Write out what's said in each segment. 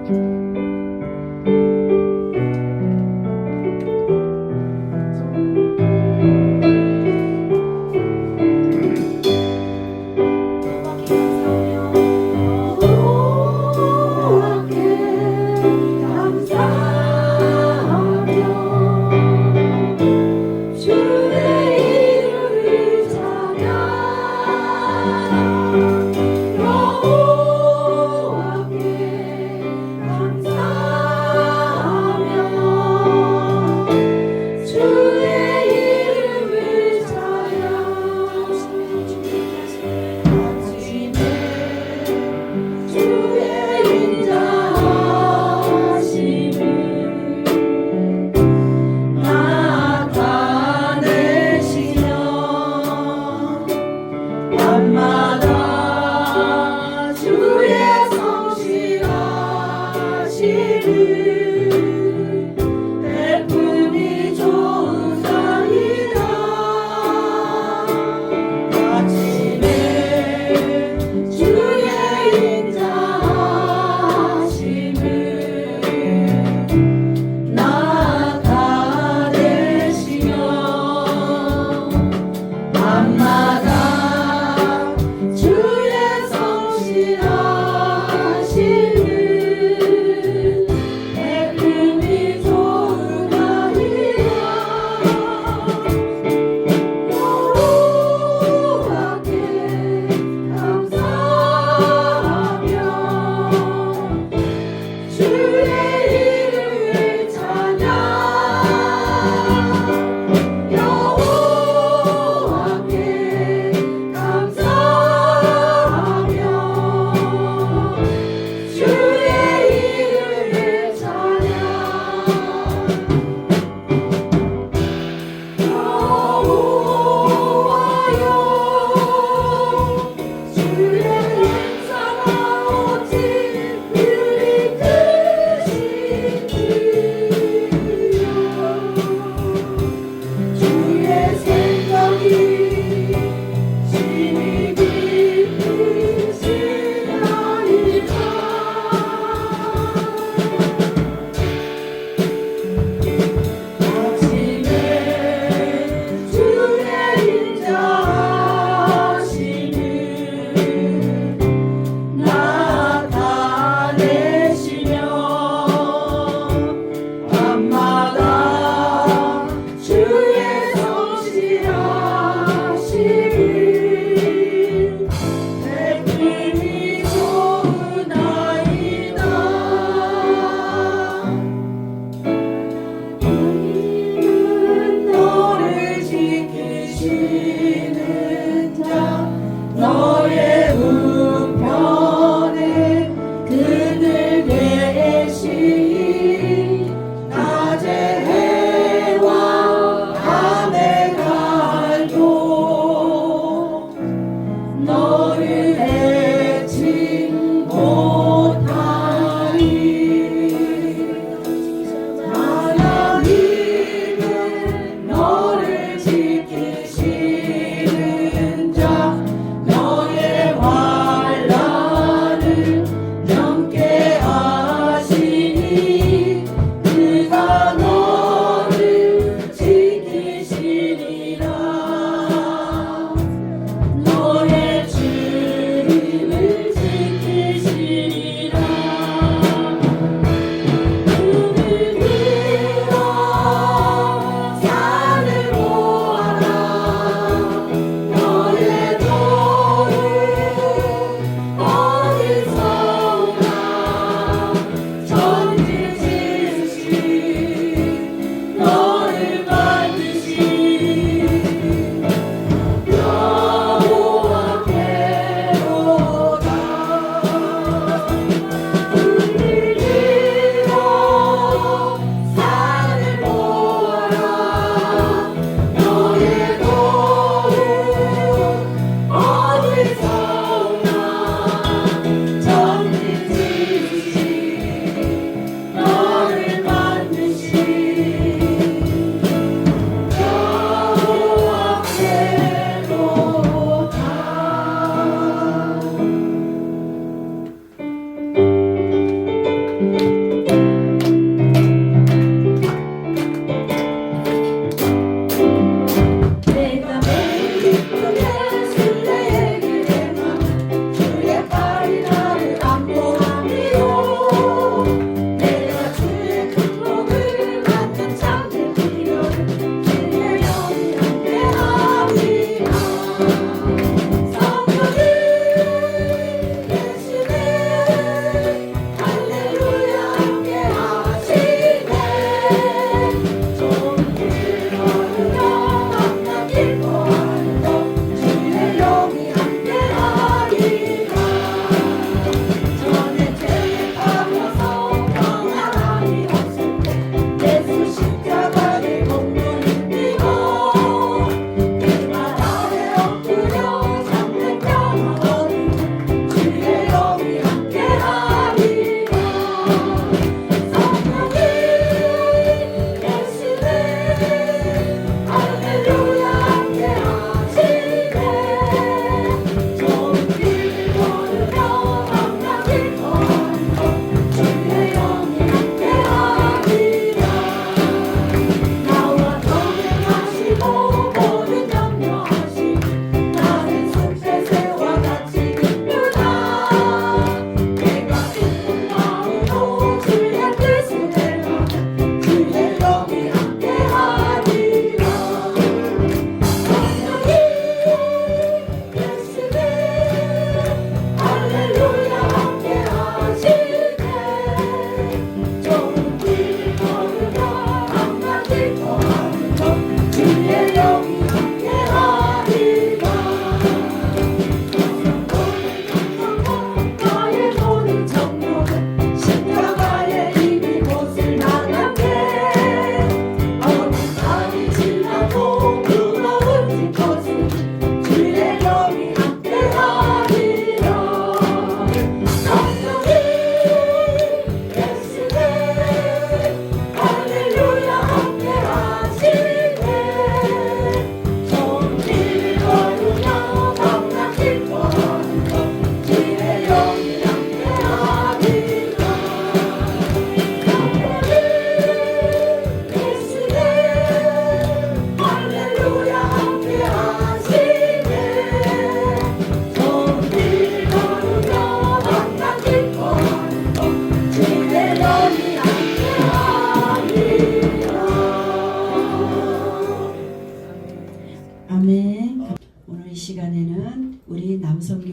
여호와께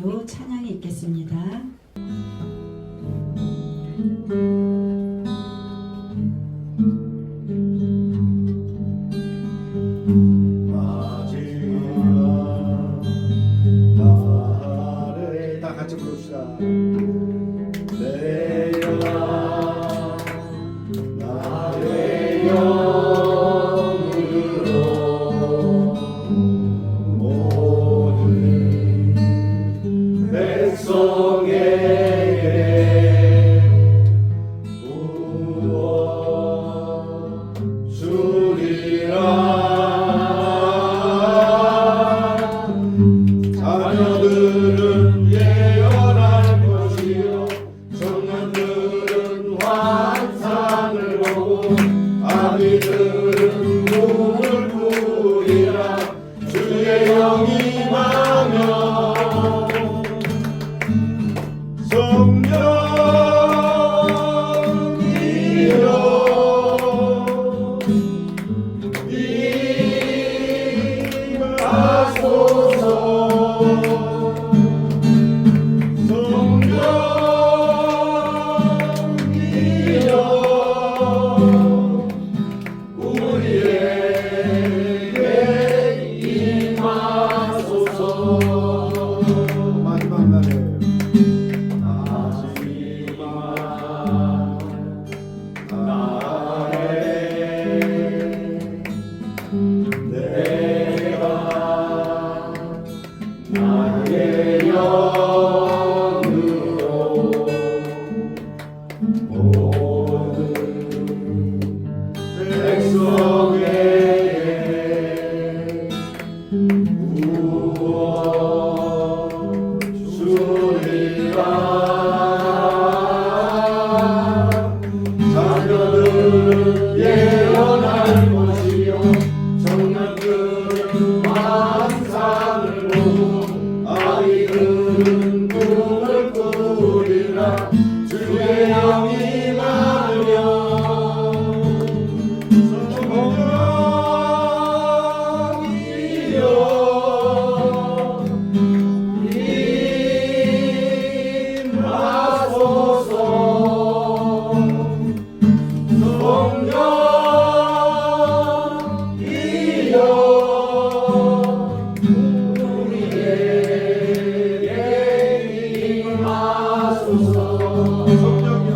이후 찬양이 있겠습니다. 다 같이 부릅시다. 나의 영으로 모든 백성에게 부어 주리라. 자녀들은 예언할 것이요 청년들은 환상을 보고 아비들은 꿈을 꾸리라. 주의 영이 임하며 성령이여 마지막 날에 나의 영으로 모든 백성에게 부어 주리라. 자녀들은 예언할 것이요 청년들은 환상을 보고 아이들은 꿈을 꾸리라. 주의 영이 임하며 성령이여 임하소서. 성령이여 우리에게 임하소서. 성령이여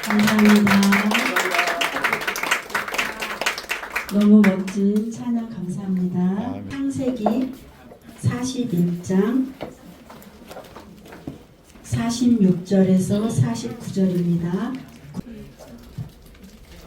감사합니다. 너무 멋진 찬양 감사합니다. 창세기 41장 46절에서 49절입니다.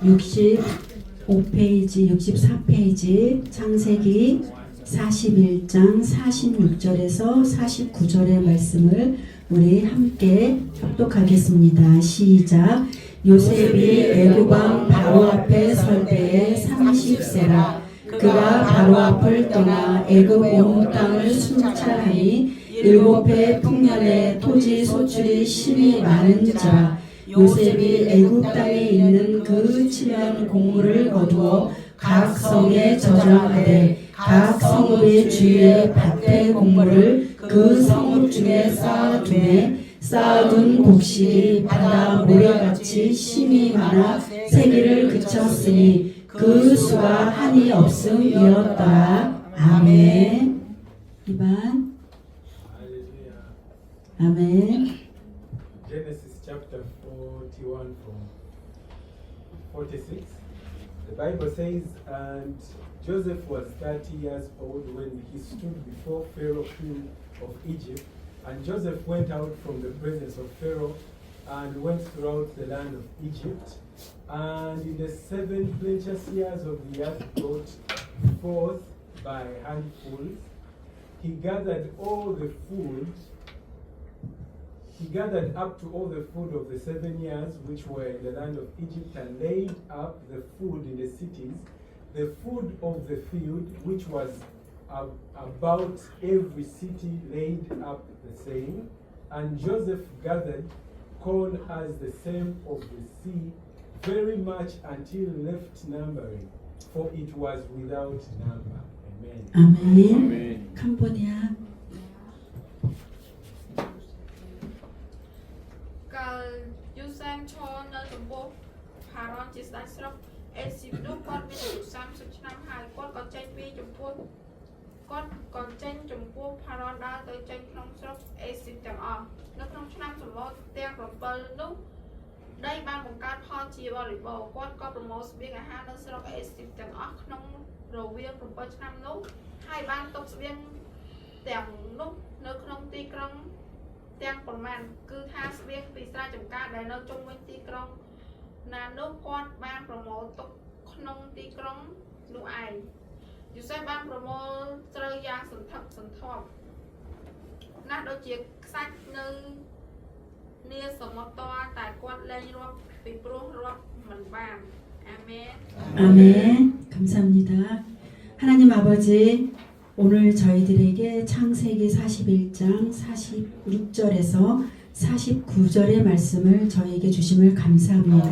65페이지, 64페이지 창세기 41장 46절에서 49절의 말씀을 우리 함께 합독하겠습니다. 시작. 요셉이 애굽왕 바로 앞에 설 때에 30세라. 그가 바로 앞을 떠나 애굽 온 땅을 순찰하니 7해 풍년에 토지 소출이 심히 많은 자. 요셉이 애굽 땅에 있는 그 7년 곡물을 거두어 각 성에 저장하되 각 성읍의 주위에 밭의 곡물을 그 성읍 중에 쌓아두매 쌓아둔 곡식이 바다 모래같이 심히 많아 세기를 그쳤으니 그 수가 한이 없음이었더라. 아멘. 이반. 아멘. Genesis chapter 41 from 46. The Bible says, and Joseph was 30 years old when he stood before Pharaoh, king of Egypt. And Joseph went out from the presence of Pharaoh and went throughout the land of Egypt. And in the 7 plenteous years of the earth brought forth by handfuls, he gathered all the food. He gathered up to all the food of the 7 years which were in the land of Egypt, and laid up the food in the cities, the food of the field, which was about every city laid up the same. And Joseph gathered corn as the same of the sea, very much until left numbering, for it was without number. Amen. 아멘. 캄보디아. Yusam choនៅចំពោះផារ៉នជាស្ដេចស្រុកអេស៊ីបនោះគាត់មានអាយុ30ឆ្នាំហើយគាត់ក៏ចេញពីចំពោះគាត់ក៏ចេញចំពោះផារ៉នដើរទៅចេញក្នុងស្រុកអេស៊ីបទាំងអស់នៅក្នុងឆ្នាំសម្បូរទាំង7នោះដីបានបង្កើតផលជាបរិបូរណ៍គាត់ក៏ប្រមូលស្បៀងអាហារនៅស្រុកអេស៊ីបទាំងអស់ក្នុងរវាង7ឆ្នាំនោះហើយបានទុកស្បៀងទាំងនោះនៅក្នុងទីក្រុងទាំងប្រមាណគឺថាស្បៀងពីស្រែចម្ការដែលនៅជុំវិញទីក្រុងណានោះគាត់បានប្រមូលទុកក្នុងទីក្រុងនោះឯងយូសេហ្វបានប្រមូលស្រូវយ៉ាងសន្ធឹកសន្ធាប់ណាស់ដូចជាខ្សាច់នៅនាសមុទ្រតតែគាត់លែងរាប់ពីព្រោះរាប់មិនបានអាមែន 아멘. 감사합니다. 하나님 아버지, 오늘 저희들에게 창세기 41장 46절에서 49절의 말씀을 저희에게 주심을 감사합니다.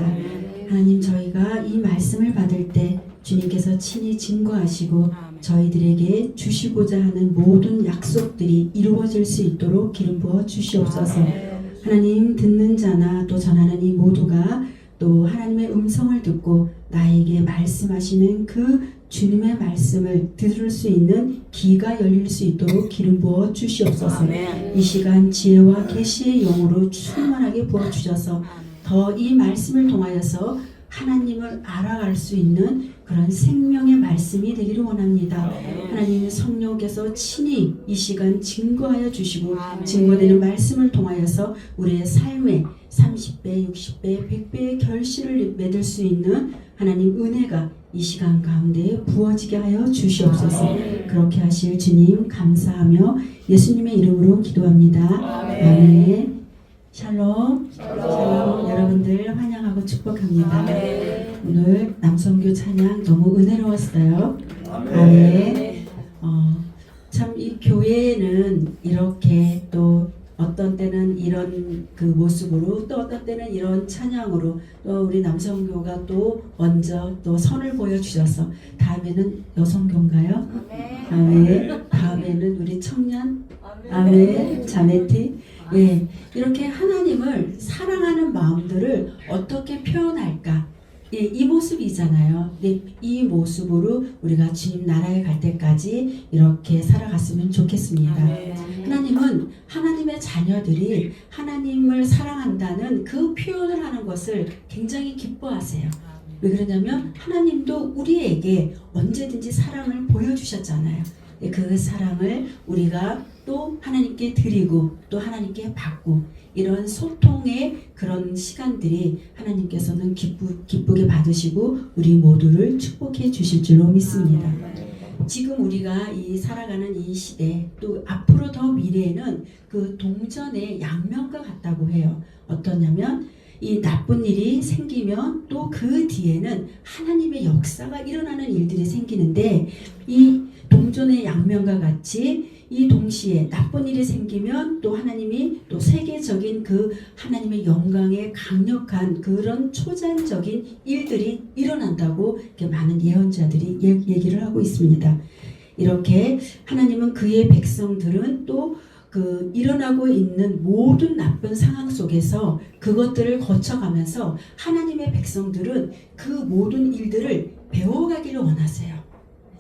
하나님, 저희가 이 말씀을 받을 때 주님께서 친히 증거하시고 저희들에게 주시고자 하는 모든 약속들이 이루어질 수 있도록 기름 부어 주시옵소서. 하나님, 듣는 자나 또 전하는 이 모두가 또 하나님의 음성을 듣고 나에게 말씀하시는 그 주님의 말씀을 들을 수 있는 귀가 열릴 수 있도록 기름 부어 주시옵소서. 이 시간 지혜와 계시의 영으로 충만하게 부어 주셔서 더 이 말씀을 통하여서 하나님을 알아갈 수 있는 그런 생명의 말씀이 되기를 원합니다. 하나님 성령께서 친히 이 시간 증거하여 주시고 증거되는 말씀을 통하여서 우리의 삶에 30배, 60배, 100배의 결실을 맺을 수 있는 하나님 은혜가 이 시간 가운데 부어지게 하여 주시옵소서. 그렇게 하실 주님 감사하며 예수님의 이름으로 기도합니다. 아멘. 샬롬. 샬롬. 여러분들 환영하고 축복합니다. 오늘 남성교 찬양 너무 은혜로웠어요. 아멘. 참 이 교회에는 이렇게 또 어떤 때는 이런 그 모습으로 또 어떤 때는 이런 찬양으로 또 우리 남성교가 또 먼저 또 선을 보여주셔서 다음에는 여성교인가요? 아멘. 다음에는 우리 청년? 아멘. 자매티? 예, 이렇게 하나님을 사랑하는 마음들을 어떻게 표현할까? 예, 이 모습이잖아요. 네, 이 모습으로 우리가 주님 나라에 갈 때까지 이렇게 살아갔으면 좋겠습니다. 하나님은 하나님의 자녀들이 하나님을 사랑한다는 그 표현을 하는 것을 굉장히 기뻐하세요. 왜 그러냐면 하나님도 우리에게 언제든지 사랑을 보여주셨잖아요. 그 사랑을 우리가 또 하나님께 드리고 또 하나님께 받고 이런 소통의 그런 시간들이 하나님께서는 기쁘게 받으시고 우리 모두를 축복해 주실 줄로 믿습니다. 지금 우리가 이 살아가는 이 시대 또 앞으로 더 미래에는 그 동전의 양면과 같다고 해요. 어떠냐면 이 나쁜 일이 생기면 또 그 뒤에는 하나님의 역사가 일어나는 일들이 생기는데 이 동전의 양면과 같이 이 동시에 나쁜 일이 생기면 또 하나님이 또 세계적인 그 하나님의 영광의 강력한 그런 초자연적인 일들이 일어난다고 이렇게 많은 예언자들이 얘기를 하고 있습니다. 이렇게 하나님은 그의 백성들은 또 그 일어나고 있는 모든 나쁜 상황 속에서 그것들을 거쳐가면서 하나님의 백성들은 그 모든 일들을 배워가기를 원하세요.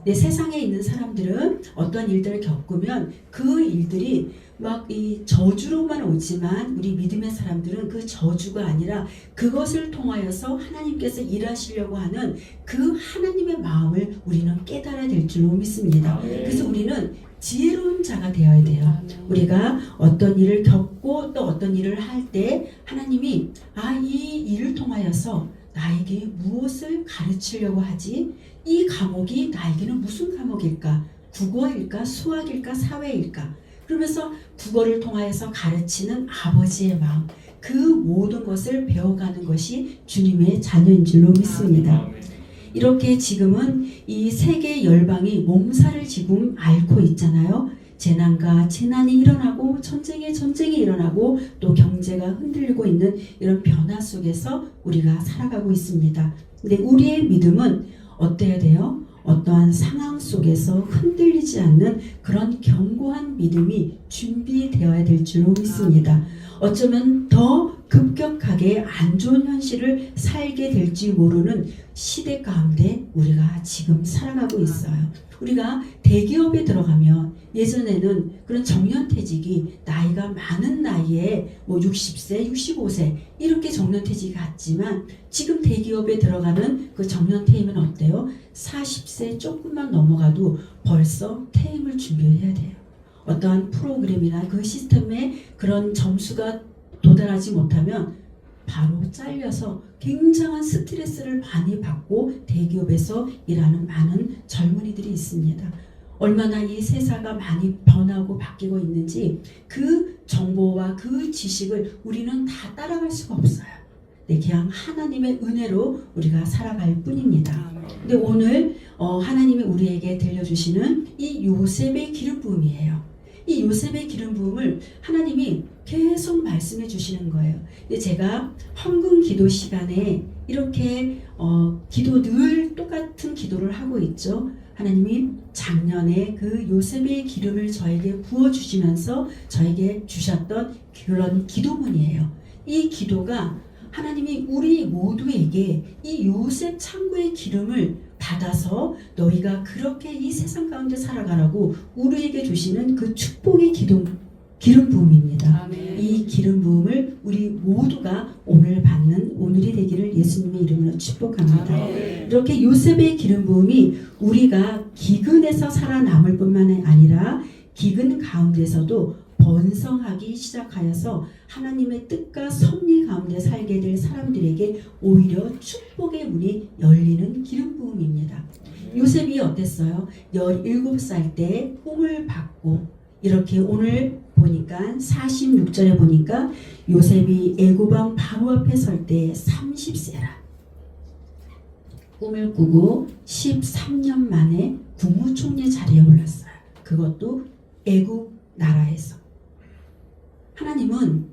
내 세상에 있는 사람들은 어떤 일들을 겪으면 그 일들이 막 이 저주로만 오지만 우리 믿음의 사람들은 그 저주가 아니라 그것을 통하여서 하나님께서 일하시려고 하는 그 하나님의 마음을 우리는 깨달아야 될 줄로 믿습니다. 그래서 우리는 지혜로운 자가 되어야 돼요. 우리가 어떤 일을 겪고 또 어떤 일을 할 때 하나님이 이 일을 통하여서 나에게 무엇을 가르치려고 하지? 이 과목이 나에게는 무슨 과목일까? 국어일까? 수학일까? 사회일까? 그러면서 국어를 통하여서 가르치는 아버지의 마음, 그 모든 것을 배워가는 것이 주님의 자녀인 줄로 믿습니다. 이렇게 지금은 이 세계 열방이 몸살을 지금 앓고 있잖아요. 재난과 재난이 일어나고 전쟁이 일어나고 또 경제가 흔들리고 있는 이런 변화 속에서 우리가 살아가고 있습니다. 근데 우리의 믿음은 어때야 돼요? 어떠한 상황 속에서 흔들리지 않는 그런 견고한 믿음이 준비되어야 될 줄로 믿습니다. 어쩌면 더 급격하게 안 좋은 현실을 살게 될지 모르는 시대 가운데 우리가 지금 살아가고 있어요. 우리가 대기업에 들어가면 예전에는 그런 정년퇴직이 나이가 많은 나이에 뭐 60세, 65세 이렇게 정년퇴직이 갔지만 지금 대기업에 들어가는 그 정년퇴임은 어때요? 40세 조금만 넘어가도 벌써 퇴임을 준비해야 돼요. 어떠한 프로그램이나 그 시스템에 그런 점수가 도달하지 못하면 바로 잘려서 굉장한 스트레스를 많이 받고 대기업에서 일하는 많은 젊은이들이 있습니다. 얼마나 이 세상가 많이 변하고 바뀌고 있는지 그 정보와 그 지식을 우리는 다 따라갈 수가 없어요. 네, 그냥 하나님의 은혜로 우리가 살아갈 뿐입니다. 근데 오늘 하나님이 우리에게 들려주시는 이 요셉의 기름 부음이에요. 이 요셉의 기름 부음을 하나님이 계속 말씀해 주시는 거예요. 근데 제가 헌금 기도 시간에 이렇게 기도 늘 똑같은 기도를 하고 있죠. 하나님이 작년에 그 요셉의 기름을 저에게 부어주시면서 저에게 주셨던 그런 기도문이에요. 이 기도가 하나님이 우리 모두에게 이 요셉 창고의 기름을 받아서 너희가 그렇게 이 세상 가운데 살아가라고 우리에게 주시는 그 축복의 기름 부음입니다. 아멘. 이 기름 부음을 우리 모두가 오늘 받는 오늘이 되기를 예수님의 이름으로 축복합니다. 아멘. 이렇게 요셉의 기름 부음이 우리가 기근에서 살아남을 뿐만 아니라 기근 가운데서도 번성하기 시작하여서 하나님의 뜻과 섭리 가운데 살게 될 사람들에게 오히려 축복의 문이 열리는 기름 부음입니다. 요셉이 어땠어요? 17살 때 꿈을 받고 이렇게 오늘 보니까 46절에 보니까 요셉이 애고방 바로 앞에 설 때 30세라 꿈을 꾸고 13년 만에 국무총리 자리에 올랐어요. 그것도 애국 나라에서. 하나님은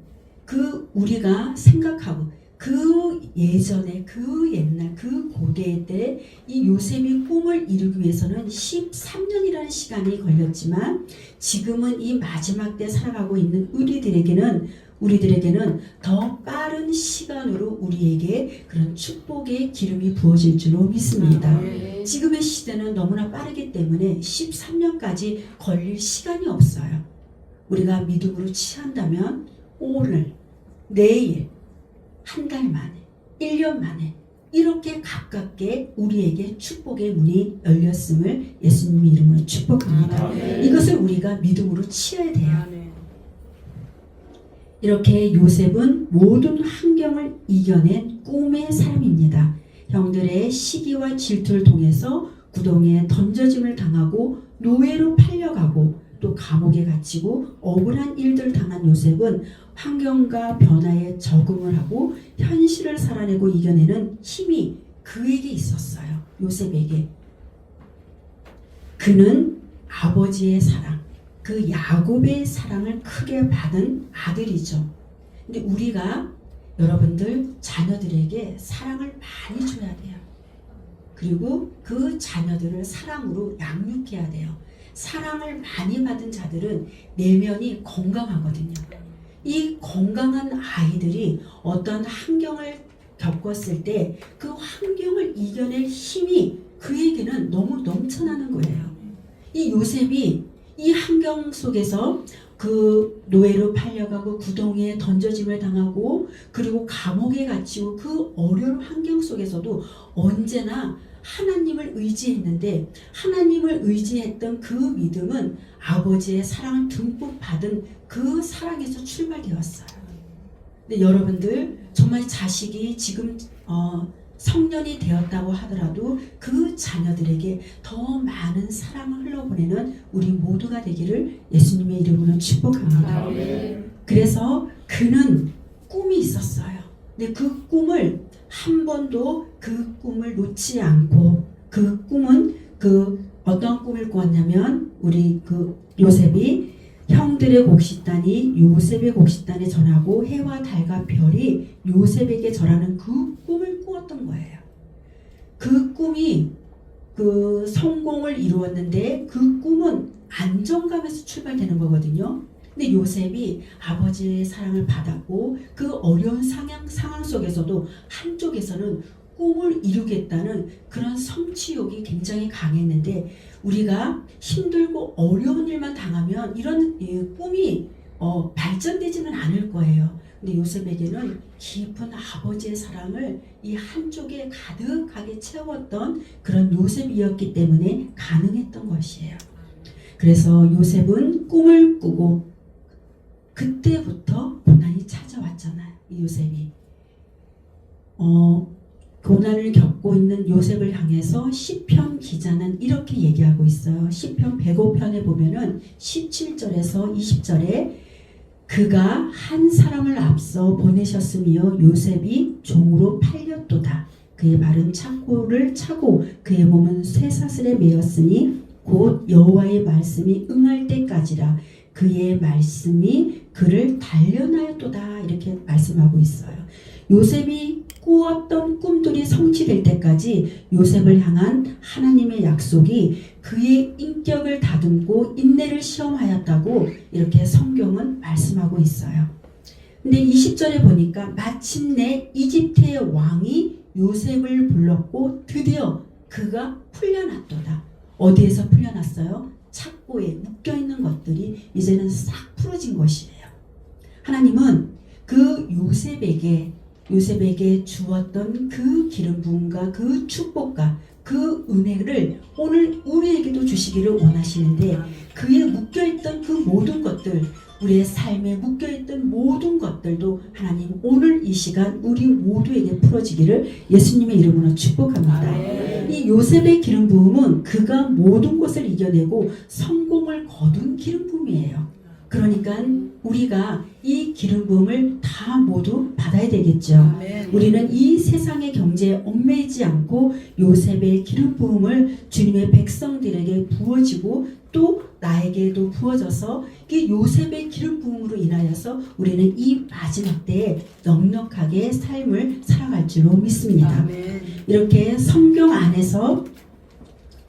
그 우리가 생각하고 그 예전에 그 옛날 그 고대 때 이 요셉이 꿈을 이루기 위해서는 13년이라는 시간이 걸렸지만 지금은 이 마지막 때 살아가고 있는 우리들에게는 더 빠른 시간으로 우리에게 그런 축복의 기름이 부어질 줄로 믿습니다. 지금의 시대는 너무나 빠르기 때문에 13년까지 걸릴 시간이 없어요. 우리가 믿음으로 취한다면 오늘, 내일, 한 달 만에, 1년 만에 이렇게 가깝게 우리에게 축복의 문이 열렸음을 예수님의 이름으로 축복합니다. 아멘. 이것을 우리가 믿음으로 취해야 돼요. 아멘. 이렇게 요셉은 모든 환경을 이겨낸 꿈의 사람입니다. 형들의 시기와 질투를 통해서 구덩이에 던져짐을 당하고 노예로 팔려가고 또 감옥에 갇히고 억울한 일들을 당한 요셉은 환경과 변화에 적응을 하고 현실을 살아내고 이겨내는 힘이 그에게 있었어요. 요셉에게. 그는 아버지의 사랑, 그 야곱의 사랑을 크게 받은 아들이죠. 근데 우리가 여러분들 자녀들에게 사랑을 많이 줘야 돼요. 그리고 그 자녀들을 사랑으로 양육해야 돼요. 사랑을 많이 받은 자들은 내면이 건강하거든요. 이 건강한 아이들이 어떤 환경을 겪었을 때 그 환경을 이겨낼 힘이 그에게는 너무 넘쳐나는 거예요. 이 요셉이 이 환경 속에서 그 노예로 팔려가고 구덩이에 던져짐을 당하고 그리고 감옥에 갇히고 그 어려운 환경 속에서도 언제나 하나님을 의지했는데 하나님을 의지했던 그 믿음은 아버지의 사랑을 듬뿍 받은 그 사랑에서 출발되었어요. 근데 여러분들 정말 자식이 지금 성년이 되었다고 하더라도 그 자녀들에게 더 많은 사랑을 흘러보내는 우리 모두가 되기를 예수님의 이름으로 축복합니다. 그래서 그는 꿈이 있었어요. 근데 그 꿈을 한 번도 그 꿈을 놓지 않고 그 꿈은 그 어떤 꿈을 꾸었냐면 우리 그 요셉이 형들의 곡식단이 요셉의 곡식단에 전하고 해와 달과 별이 요셉에게 절하는 그 꿈을 꾸었던 거예요. 그 꿈이 그 성공을 이루었는데 그 꿈은 안정감에서 출발되는 거거든요. 근데 요셉이 아버지의 사랑을 받았고 그 어려운 상황 속에서도 한쪽에서는 꿈을 이루겠다는 그런 성취욕이 굉장히 강했는데 우리가 힘들고 어려운 일만 당하면 이런 꿈이 발전되지는 않을 거예요. 근데 요셉에게는 깊은 아버지의 사랑을 이 한쪽에 가득하게 채웠던 그런 요셉이었기 때문에 가능했던 것이에요. 그래서 요셉은 꿈을 꾸고 그때부터 고난이 찾아왔잖아요. 이 요셉이 고난을 겪고 있는 요셉을 향해서 시편 기자는 이렇게 얘기하고 있어요. 시편 105편에 보면은 17절에서 20절에 그가 한 사람을 앞서 보내셨으며 요셉이 종으로 팔렸도다. 그의 발은 창고를 차고 그의 몸은 쇠사슬에 매였으니 곧 여호와의 말씀이 응할 때까지라. 그의 말씀이 그를 단련하였도다. 이렇게 말씀하고 있어요. 요셉이 꾸었던 꿈들이 성취될 때까지 요셉을 향한 하나님의 약속이 그의 인격을 다듬고 인내를 시험하였다고 이렇게 성경은 말씀하고 있어요. 근데 20절에 보니까 마침내 이집트의 왕이 요셉을 불렀고 드디어 그가 풀려났도다. 어디에서 풀려났어요? 착고에 묶여있는 것들이 이제는 싹 풀어진 것이에요. 하나님은 그 요셉에게 주었던 그 기름 부음과 그 축복과 그 은혜를 오늘 우리에게도 주시기를 원하시는데 그에 묶여있던 그 모든 것들 우리의 삶에 묶여있던 모든 것들도 하나님 오늘 이 시간 우리 모두에게 풀어지기를 예수님의 이름으로 축복합니다. 이 요셉의 기름 부음은 그가 모든 것을 이겨내고 성공을 거둔 기름 부음이에요. 그러니까 우리가 이 기름 부음을 다 모두 받아야 되겠죠. 우리는 이 세상의 경제에 얽매이지 않고 요셉의 기름 부음을 주님의 백성들에게 부어지고 또 나에게도 부어져서 이 요셉의 기름 부음으로 인하여서 우리는 이 마지막 때에 넉넉하게 삶을 살아갈 줄로 믿습니다. 이렇게 성경 안에서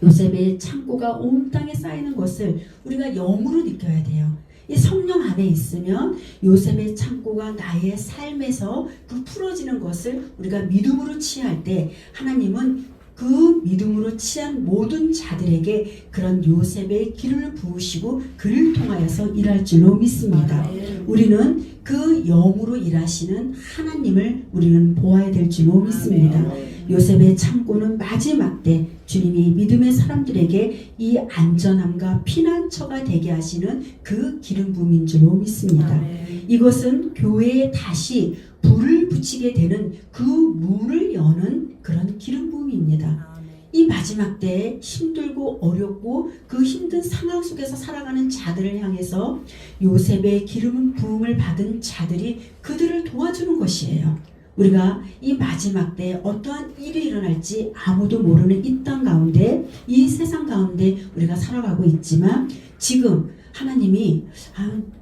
요셉의 창고가 온 땅에 쌓이는 것을 우리가 영으로 느껴야 돼요. 이 성령 안에 있으면 요셉의 창고가 나의 삶에서 그 풀어지는 것을 우리가 믿음으로 취할 때 하나님은 그 믿음으로 취한 모든 자들에게 그런 요셉의 기름을 부으시고 그를 통하여서 일할 줄로 믿습니다. 우리는 그 영으로 일하시는 하나님을 우리는 보아야 될 줄로 믿습니다. 요셉의 창고는 마지막 때 주님이 믿음의 사람들에게 이 안전함과 피난처가 되게 하시는 그 기름 부음인 줄로 믿습니다. 이것은 교회에 다시 불을 붙이게 되는 그 문을 여는 그런 기름 부음입니다. 이 마지막 때에 힘들고 어렵고 그 힘든 상황 속에서 살아가는 자들을 향해서 요셉의 기름 부음을 받은 자들이 그들을 도와주는 것이에요. 우리가 이 마지막 때 어떠한 일이 일어날지 아무도 모르는 이 땅 가운데 이 세상 가운데 우리가 살아가고 있지만 지금 하나님이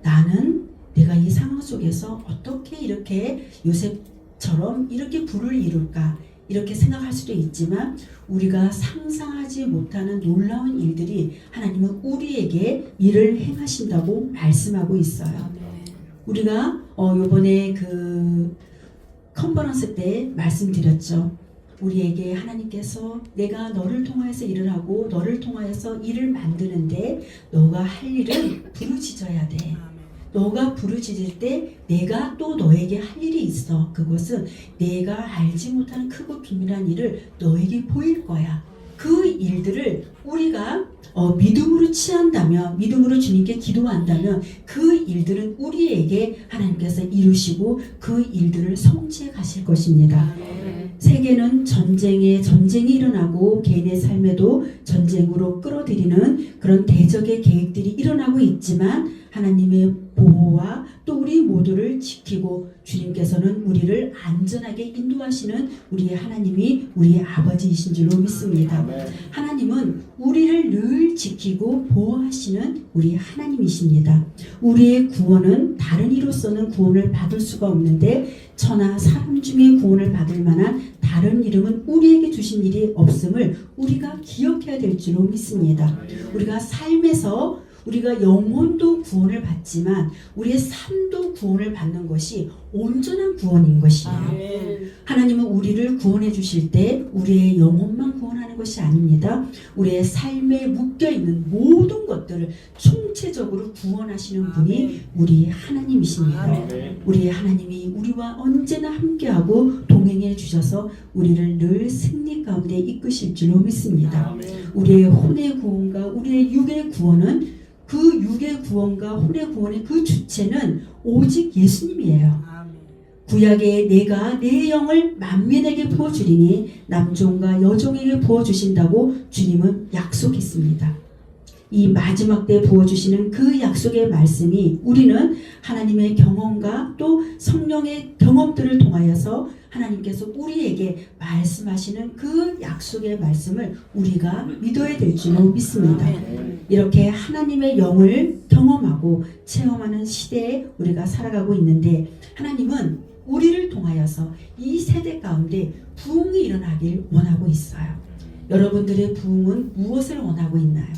나는 내가 이 상황 속에서 어떻게 이렇게 요셉처럼 이렇게 부를 이룰까 이렇게 생각할 수도 있지만 우리가 상상하지 못하는 놀라운 일들이 하나님은 우리에게 일을 행하신다고 말씀하고 있어요. 우리가 요번에 그 컨퍼런스 때 말씀드렸죠. 우리에게 하나님께서 내가 너를 통하여서 일을 하고 너를 통하여서 일을 만드는데 너가 할 일은 부르짖어야 돼. 너가 부르짖을 때 내가 또 너에게 할 일이 있어. 그것은 내가 알지 못하는 크고 비밀한 일을 너에게 보일 거야. 그 일들을 우리가 믿음으로 취한다면, 믿음으로 주님께 기도한다면 그 일들은 우리에게 하나님께서 이루시고 그 일들을 성취해 가실 것입니다. 세계는 전쟁이 일어나고 개인의 삶에도 전쟁으로 끌어들이는 그런 대적의 계획들이 일어나고 있지만 하나님의 보호와 또 우리 모두를 지키고 주님께서는 우리를 안전하게 인도하시는 우리의 하나님이 우리의 아버지이신 줄로 믿습니다. 하나님은 우리를 늘 지키고 보호하시는 우리 하나님이십니다. 우리의 구원은 다른 이로서는 구원을 받을 수가 없는데 천하 사람 중에 구원을 받을 만한 다른 이름은 우리에게 주신 일이 없음을 우리가 기억해야 될 줄로 믿습니다. 우리가 삶에서 우리가 영혼도 구원을 받지만 우리의 삶도 구원을 받는 것이 온전한 구원인 것이에요. 하나님은 우리를 구원해 주실 때 우리의 영혼만 구원하는 것이 아닙니다. 우리의 삶에 묶여있는 모든 것들을 총체적으로 구원하시는 분이 우리 하나님이십니다. 우리의 하나님이 우리와 언제나 함께하고 동행해 주셔서 우리를 늘 승리 가운데 이끄실 줄로 믿습니다. 우리의 혼의 구원과 우리의 육의 구원은 그 육의 구원과 혼의 구원의 그 주체는 오직 예수님이에요. 구약에 내가 내 영을 만민에게 부어주리니 남종과 여종에게 부어주신다고 주님은 약속했습니다. 이 마지막 때 부어주시는 그 약속의 말씀이 우리는 하나님의 경험과 또 성령의 경험들을 통하여서 하나님께서 우리에게 말씀하시는 그 약속의 말씀을 우리가 믿어야 될 줄로 믿습니다. 이렇게 하나님의 영을 경험하고 체험하는 시대에 우리가 살아가고 있는데 하나님은 우리를 통하여서 이 세대 가운데 부흥이 일어나길 원하고 있어요. 여러분들의 부흥은 무엇을 원하고 있나요?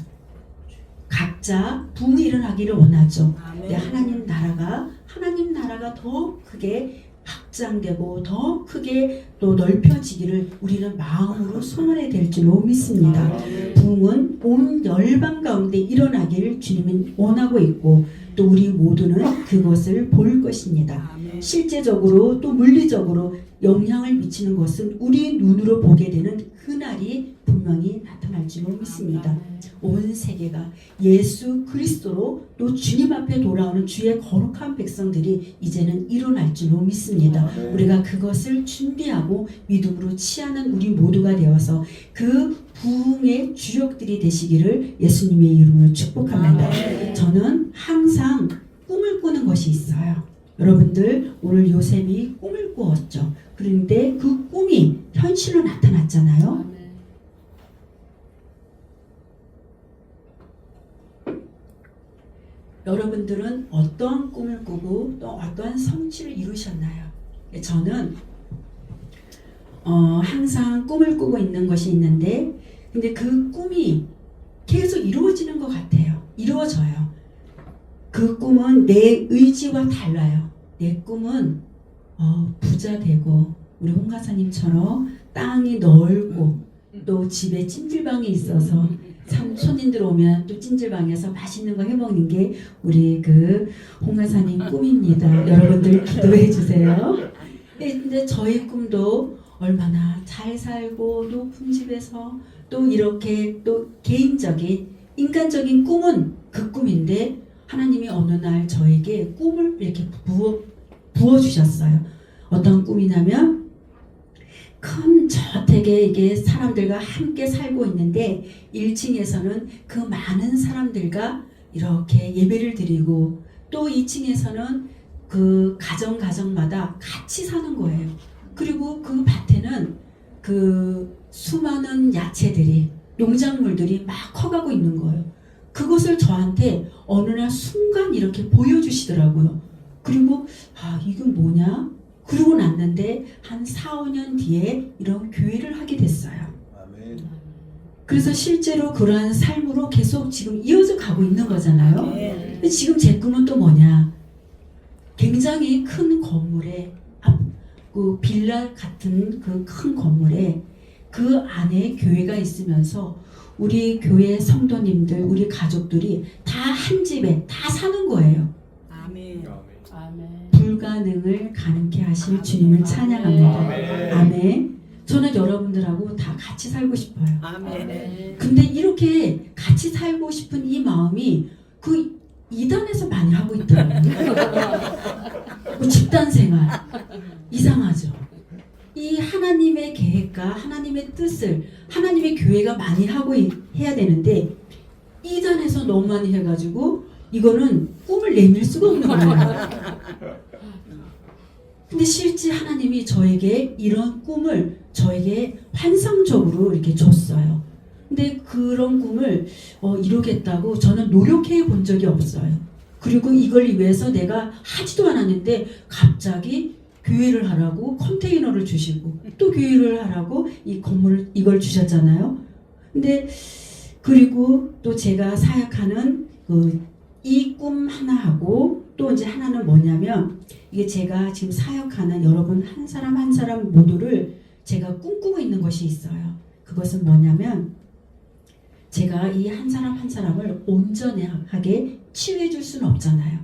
각자 부흥이 일어나기를 원하죠. 근데 하나님 나라가 더 크게 확장되고 더 크게 또 넓혀지기를 우리는 마음으로 소원해야 될 줄로 믿습니다. 부흥은 온 열방 가운데 일어나기를 주님은 원하고 있고 또 우리 모두는 그것을 볼 것입니다. 실제적으로 또 물리적으로 영향을 미치는 것은 우리 눈으로 보게 되는 그날이 분명히 나타날 줄로 믿습니다. 온 세계가 예수 그리스도로 또 주님 앞에 돌아오는 주의 거룩한 백성들이 이제는 일어날 줄로 믿습니다. 우리가 그것을 준비하고 믿음으로 취하는 우리 모두가 되어서 그 부흥의 주역들이 되시기를 예수님의 이름으로 축복합니다. 저는 항상 꿈을 꾸는 것이 있어요. 여러분들 오늘 요셉이 꿈을 꾸었죠. 그런데 그 꿈이 현실로 나타났잖아요. 여러분들은 어떠한 꿈을 꾸고 또 어떠한 성취를 이루셨나요? 저는 항상 꿈을 꾸고 있는 것이 있는데 근데 그 꿈이 계속 이루어지는 것 같아요. 이루어져요. 그 꿈은 내 의지와 달라요. 내 꿈은 부자 되고 우리 홍가사님처럼 땅이 넓고 또 집에 찜질방이 있어서 손님들 오면 또 찜질방에서 맛있는 거 해먹는 게 우리 그 홍가사님 꿈입니다. 여러분들 기도해 주세요. 근데 저희 꿈도 얼마나 잘 살고 높은 집에서 또 이렇게 또 개인적인 인간적인 꿈은 그 꿈인데 하나님이 어느 날 저에게 꿈을 이렇게 부어주셨어요. 어떤 꿈이냐면 큰 저택에 이게 사람들과 함께 살고 있는데 1층에서는 그 많은 사람들과 이렇게 예배를 드리고 또 2층에서는 그 가정마다 같이 사는 거예요. 그리고 그 밭에는 그 수많은 야채들이 농작물들이 막 커가고 있는 거예요. 그것을 저한테 어느 날 순간 이렇게 보여주시더라고요. 그리고 이건 뭐냐? 그러고 났는데 한 4, 5년 뒤에 이런 교회를 하게 됐어요. 아멘. 그래서 실제로 그러한 삶으로 계속 지금 이어져 가고 있는 거잖아요. 근데 지금 제 꿈은 또 뭐냐? 굉장히 큰 건물에 그 빌라 같은 그 큰 건물에 그 안에 교회가 있으면서 우리 교회 성도님들, 우리 가족들이 다 한 집에 다 사는 거예요. 불가능을 가능케 하실 주님을 찬양합니다. 아멘. 저는 여러분들하고 다 같이 살고 싶어요. 아멘. 근데 이렇게 같이 살고 싶은 이 마음이 그 이단에서 많이 하고 있더라고요. 뭐 집단 생활. 이상하죠. 이 하나님의 계획과 하나님의 뜻을 하나님의 교회가 많이 하고 해야 되는데 이단에서 너무 많이 해가지고 이거는 꿈을 내밀 수가 없는 거예요. 근데 실제 하나님이 저에게 이런 꿈을 저에게 환상적으로 이렇게 줬어요. 근데 그런 꿈을 이루겠다고 저는 노력해 본 적이 없어요. 그리고 이걸 위해서 내가 하지도 않았는데 갑자기 교회를 하라고 컨테이너를 주시고 또 교회를 하라고 이 건물을 이걸 주셨잖아요. 근데 그리고 또 제가 사역하는 이 꿈 하나하고 또 이제 하나는 뭐냐면 이게 제가 지금 사역하는 여러분 한 사람 한 사람 모두를 제가 꿈꾸고 있는 것이 있어요. 그것은 뭐냐면 제가 이 한 사람 한 사람을 온전하게 치유해 줄 수는 없잖아요.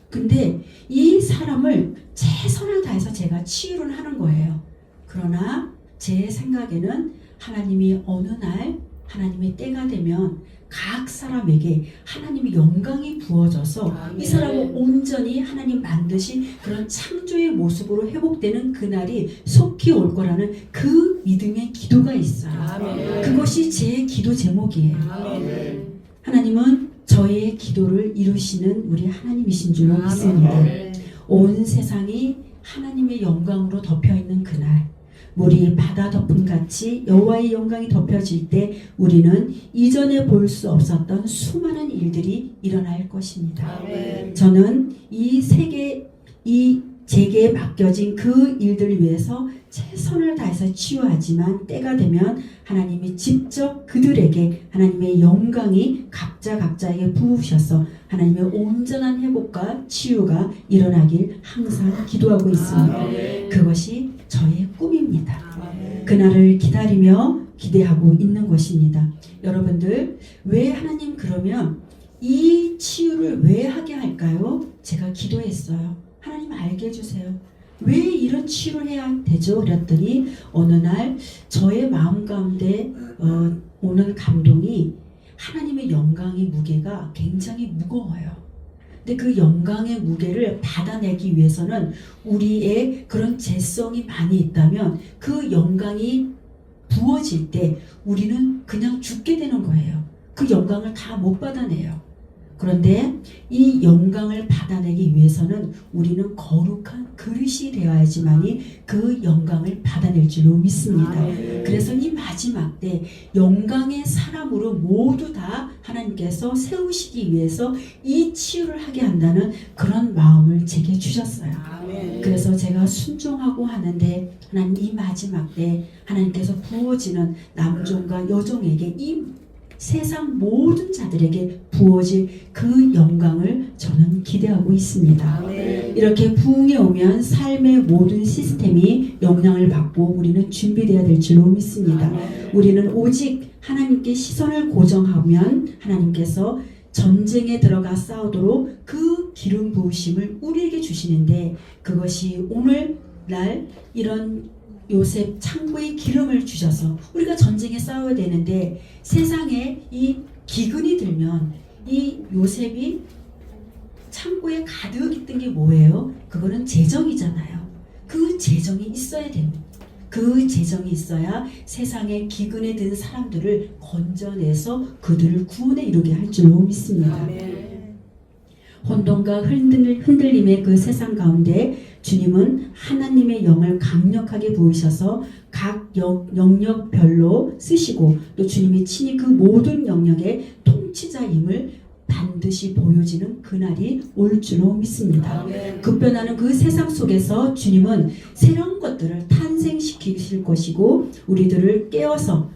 근데 이 사람을 최선을 다해서 제가 치유를 하는 거예요. 그러나 제 생각에는 하나님이 어느 날 하나님의 때가 되면 각 사람에게 하나님의 영광이 부어져서 아멘. 이 사람을 온전히 하나님 만드신 그런 창조의 모습으로 회복되는 그날이 속히 올 거라는 그 믿음의 기도가 있어요. 아멘. 그것이 제 기도 제목이에요. 아멘. 하나님은 저의 기도를 이루시는 우리 하나님이신 줄로 믿습니다. 아멘. 온 세상이 하나님의 영광으로 덮여있는 그날 물이 바다 덮음같이 여호와의 영광이 덮여질 때 우리는 이전에 볼 수 없었던 수많은 일들이 일어날 것입니다. 아멘. 저는 이 세계 제게 맡겨진 그 일들을 위해서 최선을 다해서 치유하지만 때가 되면 하나님이 직접 그들에게 하나님의 영광이 각자에게 부으셔서 하나님의 온전한 회복과 치유가 일어나길 항상 기도하고 있습니다. 아멘. 그것이 저의 꿈입니다. 아멘. 그날을 기다리며 기대하고 있는 것입니다. 여러분들 왜 하나님 그러면 이 치유를 왜 하게 할까요? 제가 기도했어요. 하나님 알게 해주세요. 왜 이런 치유를 해야 되죠? 그랬더니 어느 날 저의 마음 가운데 오는 감동이 하나님의 영광의 무게가 굉장히 무거워요. 근데 그 영광의 무게를 받아내기 위해서는 우리의 그런 재성이 많이 있다면 그 영광이 부어질 때 우리는 그냥 죽게 되는 거예요. 그 영광을 다 못 받아내요. 그런데 이 영광을 받아내기 위해서는 우리는 거룩한 그릇이 되어야지만이 그 영광을 받아낼 줄로 믿습니다. 그래서 이 마지막 때 영광의 사람으로 모두 다 하나님께서 세우시기 위해서 이 치유를 하게 한다는 그런 마음을 제게 주셨어요. 아멘. 그래서 제가 순종하고 하는데 하나님 이 마지막 때 하나님께서 부어지는 남종과 여종에게 이 세상 모든 자들에게 부어질 그 영광을 저는 기대하고 있습니다. 아멘. 이렇게 부흥이 오면 삶의 모든 시스템이 영향을 받고 우리는 준비되어야 될 줄로 믿습니다. 아멘. 우리는 오직 하나님께 시선을 고정하면 하나님께서 전쟁에 들어가 싸우도록 그 기름 부으심을 우리에게 주시는데 그것이 오늘날 이런 요셉 창고에 기름을 주셔서 우리가 전쟁에 싸워야 되는데 세상에 이 기근이 들면 이 요셉이 창고에 가득 있던 게 뭐예요? 그거는 재정이잖아요. 그 재정이 있어야 됩니다. 그 재정이 있어야 세상에 기근에 든 사람들을 건져내서 그들을 구원에 이르게 할 줄로 믿습니다. 아멘. 혼돈과 흔들림의 그 세상 가운데 주님은 하나님의 영을 강력하게 부으셔서 각 영역별로 쓰시고 또 주님이 친히 그 모든 영역의 통치자임을 반드시 보여지는 그날이 올 줄로 믿습니다. 아멘. 급변하는 그 세상 속에서 주님은 새로운 것들을 탄생시키실 것이고 우리들을 깨워서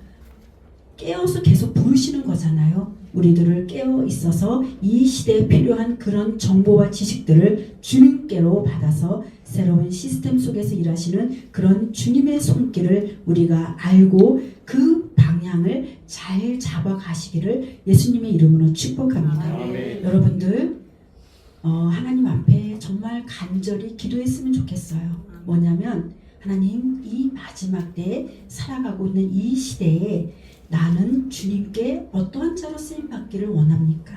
계속 부르시는 거잖아요. 우리들을 깨어 있어서 이 시대에 필요한 그런 정보와 지식들을 주님께로 받아서 새로운 시스템 속에서 일하시는 그런 주님의 손길을 우리가 알고 그 방향을 잘 잡아가시기를 예수님의 이름으로 축복합니다. 아멘. 여러분들 하나님 앞에 정말 간절히 기도했으면 좋겠어요. 뭐냐면 하나님, 이 마지막 때에 살아가고 있는 이 시대에 나는 주님께 어떠한 자로 쓰임 받기를 원합니까?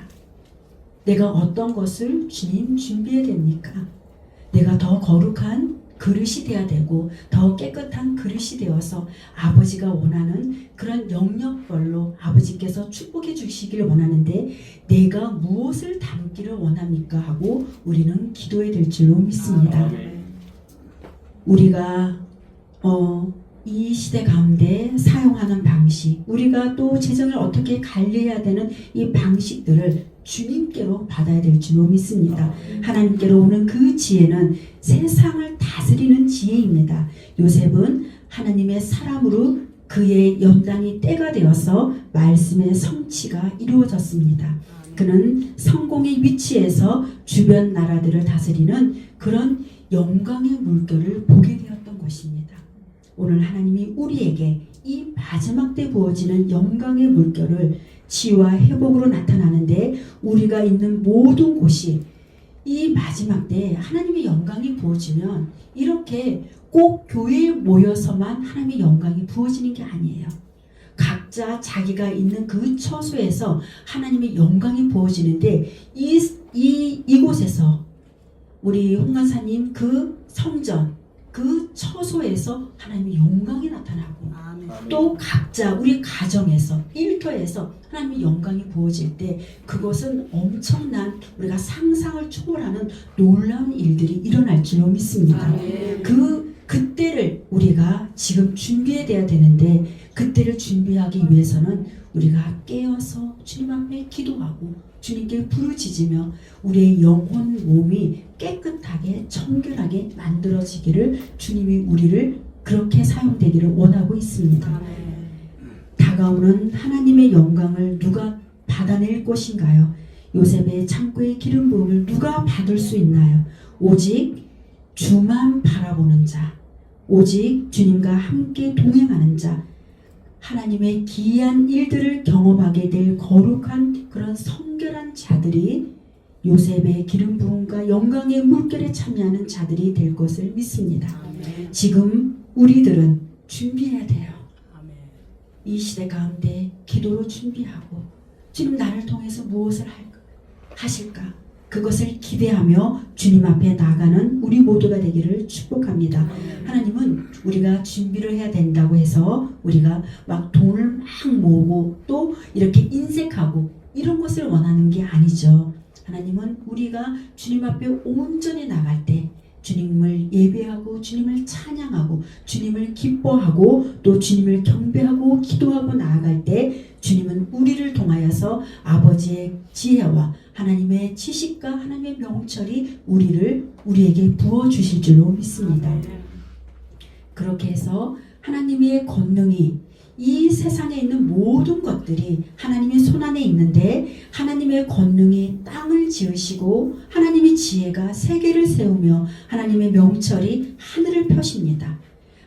내가 어떤 것을 주님 준비해야 됩니까? 내가 더 거룩한 그릇이 되어야 되고 더 깨끗한 그릇이 되어서 아버지가 원하는 그런 영역별로 아버지께서 축복해 주시길 원하는데 내가 무엇을 담기를 원합니까? 하고 우리는 기도해야 될 줄로 믿습니다. 우리가 이 시대 가운데 사용하는 방식, 우리가 또 재정을 어떻게 관리해야 되는 이 방식들을 주님께로 받아야 될 줄로 믿습니다. 하나님께로 오는 그 지혜는 세상을 다스리는 지혜입니다. 요셉은 하나님의 사람으로 그의 연단이 때가 되어서 말씀의 성취가 이루어졌습니다. 그는 성공의 위치에서 주변 나라들을 다스리는 그런 영광의 물결을 보게 되었던 것입니다. 오늘 하나님이 우리에게 이 마지막 때 부어지는 영광의 물결을 치유와 회복으로 나타나는데 우리가 있는 모든 곳이 이 마지막 때 하나님의 영광이 부어지면 이렇게 꼭 교회에 모여서만 하나님의 영광이 부어지는 게 아니에요. 각자 자기가 있는 그 처소에서 하나님의 영광이 부어지는데 이곳에서 우리 홍간사님 그 성전 그 처소에서 하나님의 영광이 나타나고 또 각자 우리 가정에서 일터에서 하나님의 영광이 부어질 때 그것은 엄청난 우리가 상상을 초월하는 놀라운 일들이 일어날 줄로 믿습니다. 그때를 우리가 지금 준비해야 돼야 되는데 그때를 준비하기 위해서는 우리가 깨어서 주님 앞에 기도하고 주님께 부르짖으며 우리의 영혼 몸이 깨끗하게 청결하게 만들어지기를 주님이 우리를 그렇게 사용되기를 원하고 있습니다. 다가오는 하나님의 영광을 누가 받아낼 것인가요? 요셉의 창고의 기름 부음을 누가 받을 수 있나요? 오직 주만 바라보는 자, 오직 주님과 함께 동행하는 자, 하나님의 기이한 일들을 경험하게 될 거룩한 그런 성결한 자들이 요셉의 기름 부음과 영광의 물결에 참여하는 자들이 될 것을 믿습니다. 지금 우리들은 준비해야 돼요. 이 시대 가운데 기도로 준비하고 주님 나를 통해서 무엇을 하실까? 그것을 기대하며 주님 앞에 나가는 우리 모두가 되기를 축복합니다. 하나님은 우리가 준비를 해야 된다고 해서 우리가 막 돈을 막 모으고 또 이렇게 인색하고 이런 것을 원하는 게 아니죠. 하나님은 우리가 주님 앞에 온전히 나갈 때 주님을 예배하고 주님을 찬양하고 주님을 기뻐하고 또 주님을 경배하고 기도하고 나아갈 때 주님은 우리를 통하여서 아버지의 지혜와 하나님의 지식과 하나님의 명철이 우리에게 부어주실 줄로 믿습니다. 그렇게 해서 하나님의 권능이 이 세상에 있는 모든 것들이 하나님의 손안에 있는데 하나님의 권능이 땅을 지으시고 하나님의 지혜가 세계를 세우며 하나님의 명철이 하늘을 펴십니다.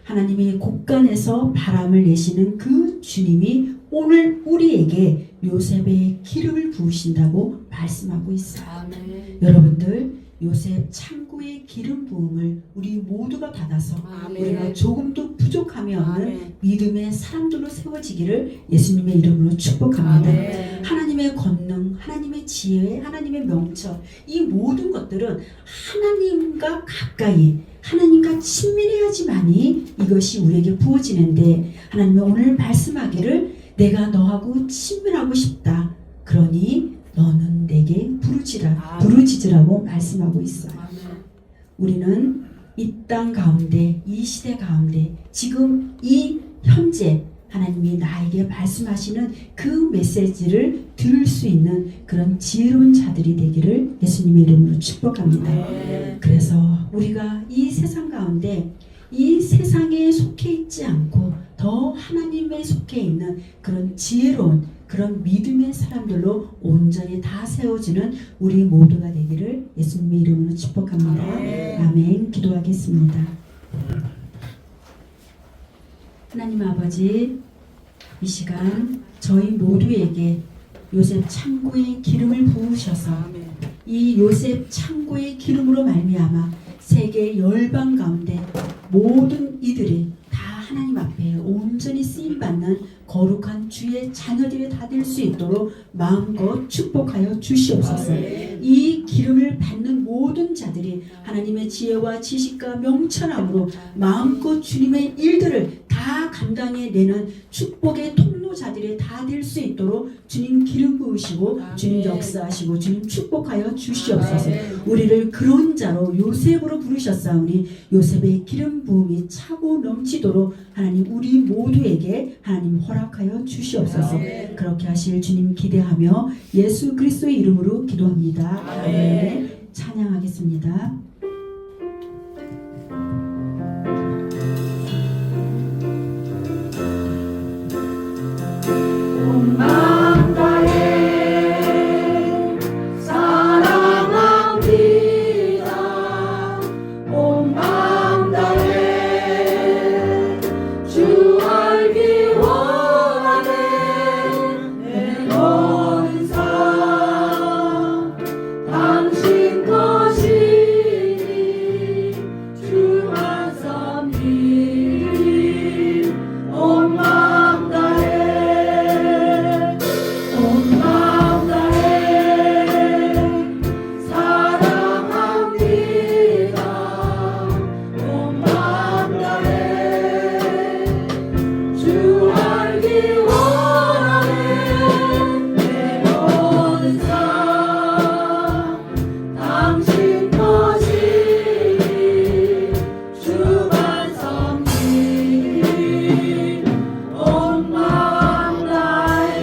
하나님이 곳간에서 바람을 내시는 그 주님이 오늘 우리에게 요셉의 기름을 부으신다고 말씀하고 있어요. 여러분들 요셉 창고의 기름 부음을 우리 모두가 받아서 우리가 조금도 부족함이 없는 믿음의 사람들로 세워지기를 예수님의 이름으로 축복합니다. 하나님의 권능, 하나님의 지혜, 하나님의 명철 이 모든 것들은 하나님과 가까이 하나님과 친밀해야지만이 이것이 우리에게 부어지는데 하나님이 오늘 말씀하기를 내가 너하고 친밀하고 싶다. 그러니 너는 내게 부르짖으라고 말씀하고 있어요. 우리는 이 땅 가운데 이 시대 가운데 지금 이 현재 하나님이 나에게 말씀하시는 그 메시지를 들을 수 있는 그런 지혜로운 자들이 되기를 예수님의 이름으로 축복합니다. 그래서 우리가 이 세상 가운데 이 세상에 속해 있지 않고 더 하나님에 속해 있는 그런 지혜로운 그런 믿음의 사람들로 온전히 다 세워지는 우리 모두가 되기를 예수님의 이름으로 축복합니다. 아멘. 기도하겠습니다. 하나님 아버지, 이 시간 저희 모두에게 요셉 창고에 기름을 부으셔서 이 요셉 창고의 기름으로 말미암아 세계 열방 가운데 모든 이들이 다 하나님 앞에 온전히 쓰임받는 거룩한 주의 자녀들이 다 될 수 있도록 마음껏 축복하여 주시옵소서. 이 기름을 받는 모든 자들이 하나님의 지혜와 지식과 명철함으로 마음껏 주님의 일들을 다 감당해내는 축복의 통로자들이 다 될 수 있도록 주님 기름 부으시고 주님 역사하시고 주님 축복하여 주시옵소서. 우리를 그런 자로 요셉으로 부르셨사오니 요셉의 기름 부음이 차고 넘치도록 하나님 우리 모두에게 하나님 허락하여 주시옵소서. 그렇게 하실 주님 기대하며 예수 그리스도의 이름으로 기도합니다. 아멘. 찬양하겠습니다. 마음 다해 사랑합니다. 온 마음 다해 주 알기 원하네. 내 모든 삶 당신 것이니 주만 섬기. 온 마음 다해 온 마음 다해 사랑합니다. 온 마음 다해 주 알기 원하네. 내 모든 삶 당신 것이니 주만 섬기. 온 마음 다해.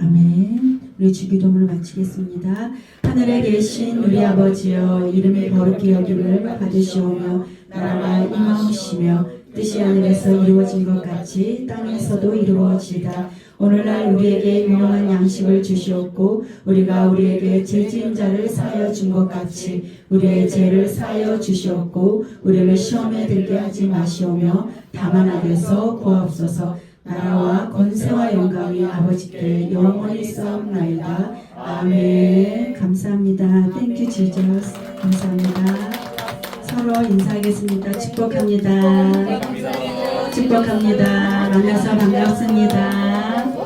아멘. 우리 주기도문을 마치겠습니다. 하늘에 계신 우리 아버지여 이름이 거룩히 여김을 받으시오며 나라가 임하옵시며 뜻이 하늘에서 이루어진 것 같이 땅에서도 이루어지이다. 오늘날 우리에게 유용한 양식을 주시옵고 우리가 우리에게 죄 지은 자를 사하여 준 것 같이 우리의 죄를 사하여 주시옵고 우리를 시험에 들게 하지 마시오며 다만 악에서 구하옵소서. 나라와 권세와 영광이 아버지께 영원히 싸움나이다. 아멘. 감사합니다. 땡큐 지저스. 감사합니다. 서로 인사하겠습니다. 축복합니다. 축복합니다. 만나서 반갑습니다.